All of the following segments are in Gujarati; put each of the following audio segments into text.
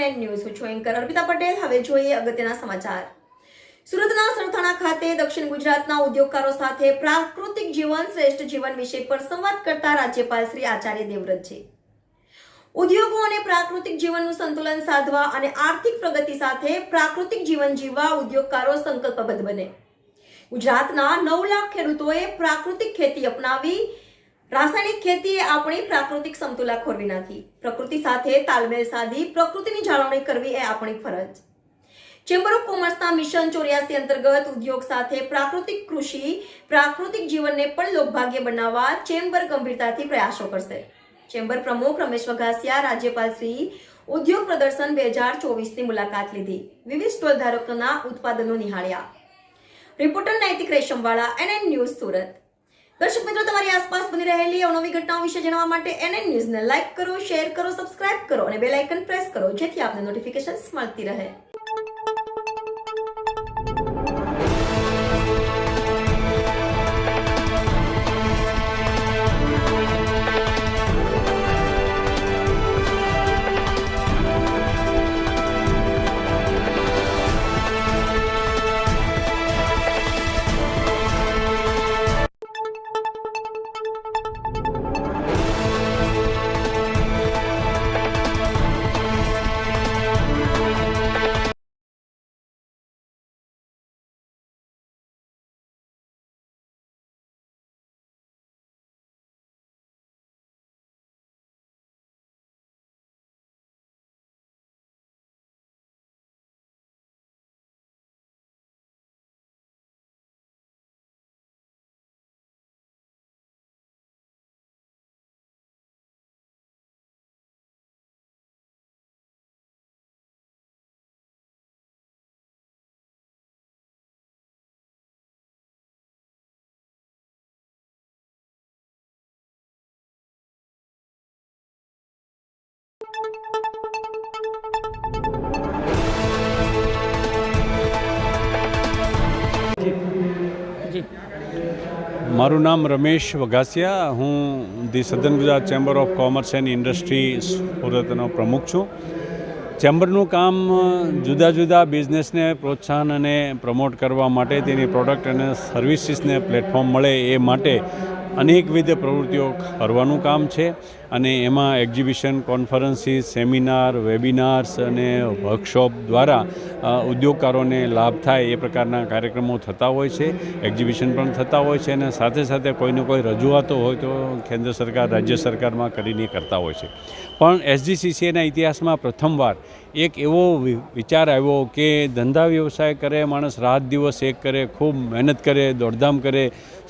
NN ન્યૂઝ હું છું એન્કર અર્પિતા પટેલ। હવે જોઈએ અગત્યના સમાચાર। સુરતના સરથાણા ખાતે દક્ષિણ ગુજરાતના ઉદ્યોગકારો સાથે પ્રાકૃતિક જીવન શ્રેષ્ઠ જીવન વિષય પર સંવાદ કરતા રાજ્યપાલ શ્રી આચાર્ય દેવવ્રતજી ઉદ્યોગો અને પ્રાકૃતિક જીવનનું સંતુલન સાધવા અને આર્થિક પ્રગતિ સાથે પ્રાકૃતિક જીવન જીવવા ઉદ્યોગકારો સંકલ્પબદ્ધ બને। ગુજરાતના 9 લાખ ખેડૂતોએ પ્રાકૃતિક ખેતી અપનાવી રાસાયણિક ખેતીએ આપણી પ્રાકૃતિક સમતુલા ખોરવી નાખી। પ્રકૃતિ સાથે તાલમેલ સાધી પ્રકૃતિની જાળવણી કરવી એ આપણી ફરજ। ચેમ્બર ઓફ કોમર્સના મિશન 84 અંતર્ગત ઉદ્યોગ સાથે પ્રાકૃતિક કૃષિ પ્રાકૃતિક જીવનને પણ લોકભાગ્ય બનાવવા ચેમ્બર ગંભીરતાથી પ્રયાસો કરશે। ચેમ્બર પ્રમુખ રમેશ વઘાસિયા રાજ્યપાલ શ્રી ઉદ્યોગ પ્રદર્શન 2024ની મુલાકાત લીધી। વિવિધ સ્ટોલ ધારકોના ઉત્પાદનો નિહાળ્યા। રિપોર્ટર નૈતિક રેશમવાળા NN ન્યૂઝ સુરત। દર્શક મિત્રો, તમારી આસપાસ બની રહેલી અવનવી ઘટનાઓ વિશે જાણવા માટે NN ન્યૂઝને લાઇક કરો, શેર કરો, સબસ્ક્રાઇબ કરો અને બેલ આઇકન પ્રેસ કરો જેથી આપને નોટિફિકેશન્સ મળતી રહે। મારું નામ રમેશ વઘાસિયા, હું the southern Gujarat chamber of commerce and industry સુરતનો પ્રમુખ છું। ચેમ્બરનું કામ જુદા જુદા બિઝનેસને પ્રોત્સાહન અને પ્રમોટ કરવા માટે, તેની પ્રોડક્ટ અને સર્વિસીસને પ્લેટફોર્મ મળે એ માટે અનેકવિધ પ્રવૃત્તિઓ કરવાનું કામ છે અને એમાં એક્ઝિબિશન, કોન્ફરન્સીસ, સેમિનાર, વેબિનાર્સ અને વર્કશોપ દ્વારા ઉદ્યોગકારોને લાભ થાય એ પ્રકારના કાર્યક્રમો થતા હોય છે। એક્ઝિબિશન પણ થતા હોય છે અને સાથે સાથે કોઈને કોઈ રજૂઆતો હોય તો કેન્દ્ર સરકાર, રાજ્ય સરકારમાં કરીને કરતા હોય છે। પણ SGCCAના ઇતિહાસમાં પ્રથમવાર એક એવો વિચાર આવ્યો કે ધંધા વ્યવસાય કરે માણસ, રાત દિવસ એક કરે, ખૂબ મહેનત કરે, દોડધામ કરે,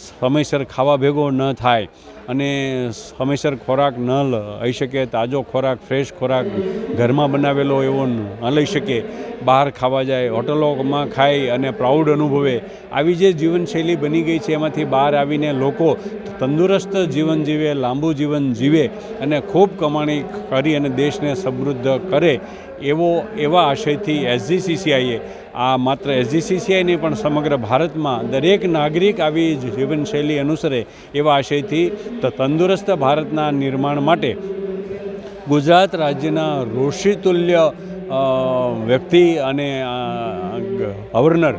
સમયસર ખાવા ભેગો ન થાય અને સમયસર ખોરાક ન લઈ શકે, તાજો ખોરાક, ફ્રેશ ખોરાક ઘરમાં બનાવેલો એવો ન લઈ શકે, બહાર ખાવા જાય, હોટલોમાં ખાય અને પ્રાઉડ અનુભવે, આવી જે જીવનશૈલી બની ગઈ છે એમાંથી બહાર આવીને લોકો તંદુરસ્ત જીવન જીવે, લાંબુ જીવન જીવે અને ખૂબ કમાણી કરી અને દેશને સમૃદ્ધ કરે એવા આશયથી SGCCAએ આ માત્ર SGCCA નહીં પણ સમગ્ર ભારતમાં દરેક નાગરિક આવી જીવનશૈલી અનુસરે એવા આશયથી તંદુરસ્ત ભારતના નિર્માણ માટે ગુજરાત રાજ્યના ઋષિતુલ્ય વ્યક્તિ અને ગવર્નર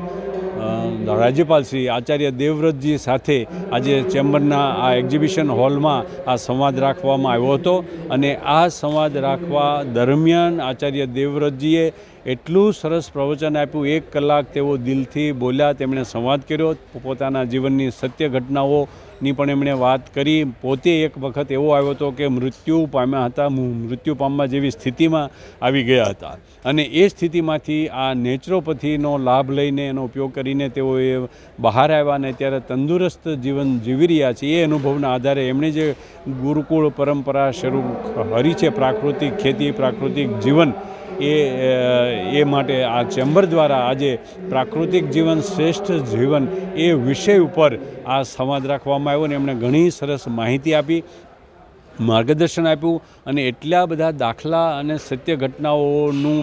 રાજ્યપાલ શ્રી આચાર્ય દેવવ્રતજી સાથે આજે ચેમ્બરના આ એક્ઝિબિશન હોલમાં આ સંવાદ રાખવામાં આવ્યો હતો અને આ સંવાદ રાખવા દરમિયાન આચાર્ય દેવવ્રતજીએ એટલું સરસ પ્રવચન આપ્યું। 1 કલાક તેઓ દિલથી બોલ્યા, તેમણે સંવાદ કર્યો, પોતાના જીવનની સત્ય ઘટનાઓની પણ એમણે વાત કરી। પોતે એક વખત એવો આવ્યો હતો કે મૃત્યુ પામ્યા હતા, મૃત્યુ પામવા જેવી સ્થિતિમાં આવી ગયા હતા અને એ સ્થિતિમાંથી આ નેચરોપથીનો લાભ લઈને એનો ઉપયોગ કરીને તેઓએ બહાર આવ્યા અને અત્યારે તંદુરસ્ત જીવન જીવી રહ્યા છે। એ અનુભવના આધારે એમણે જે ગુરુકુળ પરંપરા શરૂ કરી છે, પ્રાકૃતિક ખેતી, પ્રાકૃતિક જીવન, એ માટે આ ચેમ્બર દ્વારા આજે પ્રાકૃતિક જીવન શ્રેષ્ઠ જીવન એ વિષય ઉપર આ સંવાદ રાખવામાં આવ્યો અને એમણે ઘણી સરસ માહિતી આપી, માર્ગદર્શન આપ્યું અને એટલા બધા દાખલા અને સત્ય ઘટનાઓનું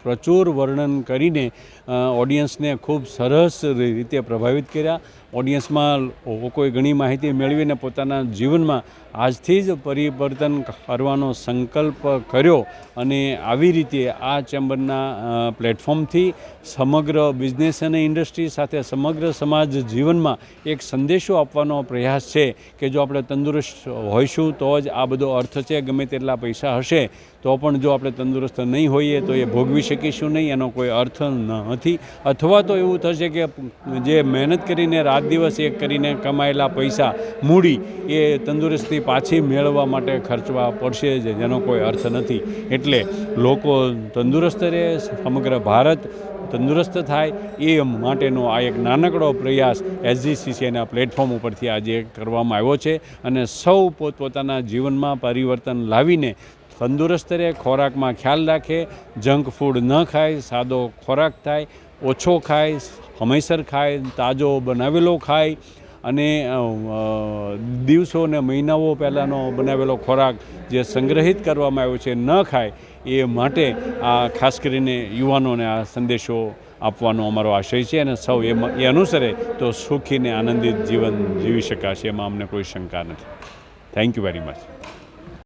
પ્રચુર વર્ણન કરીને ઓડિયન્સને ખૂબ સરસ રીતે પ્રભાવિત કર્યા. ઓડિયન્સમાં લોકોએ ઘણી માહિતી મેળવીને પોતાના જીવનમાં આજથી જ પરિવર્તન કરવાનો સંકલ્પ કર્યો અને આવી રીતે આ ચેમ્બરના પ્લેટફોર્મથી સમગ્ર બિઝનેસ અને ઇન્ડસ્ટ્રી સાથે સમગ્ર સમાજ જીવનમાં એક સંદેશો આપવાનો પ્રયાસ છે કે જો આપણે તંદુરસ્ત હોઈશું તો જ આ બધો અર્થ છે. ગમે તેટલા પૈસા હશે તો પણ જો આપણે તંદુરસ્ત નહીં હોઈએ તો એ ભોગવી શકીશું નહીં, એનો કોઈ અર્થ નથી. અથવા તો એવું થશે કે જે મહેનત કરીને રાત દિવસ એક કરીને કમાયેલા પૈસા મૂડી એ તંદુરસ્તી પાછી મેળવવા માટે ખર્ચવા પડશે જેનો કોઈ અર્થ નથી. એટલે લોકો તંદુરસ્ત રહે, સમગ્ર ભારત તંદુરસ્ત થાય એ માટેનો આ એક નાનકડો પ્રયાસ SGCCના પ્લેટફોર્મ ઉપરથી આજે કરવામાં આવ્યો છે અને સૌ પોતપોતાના જીવનમાં પરિવર્તન લાવીને તંદુરસ્ત રહે, ખોરાકમાં ખ્યાલ રાખે, જંક ફૂડ ન ખાય, સાદો ખોરાક થાય, ઓછો ખાય, સમયસર ખાય, તાજો બનાવેલો ખાય અને દિવસો ને મહિનાઓ પહેલાંનો બનાવેલો ખોરાક જે સંગ્રહિત કરવામાં આવ્યો છે ન ખાય. એ માટે આ ખાસ કરીને યુવાનોને આ સંદેશો આપવાનો અમારો આશય છે અને સૌ એ અનુસરે તો સુખી ને આનંદિત જીવન જીવી શકાશે, એમાં અમને કોઈ શંકા નથી. Thank you very much.